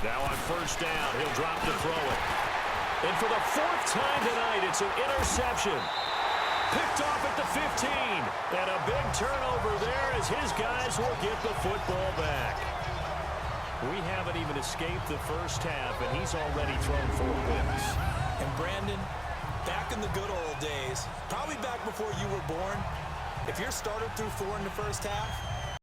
Now on first down, he'll drop to throw it. And for the fourth time tonight, it's an interception. Picked off at the 15. And a big turnover there as his guys will get the football back. We haven't even escaped the first half, and he's already thrown 4 picks. And Brandon, back in the good old days, probably back before you were born, if your starter threw 4 in the first half,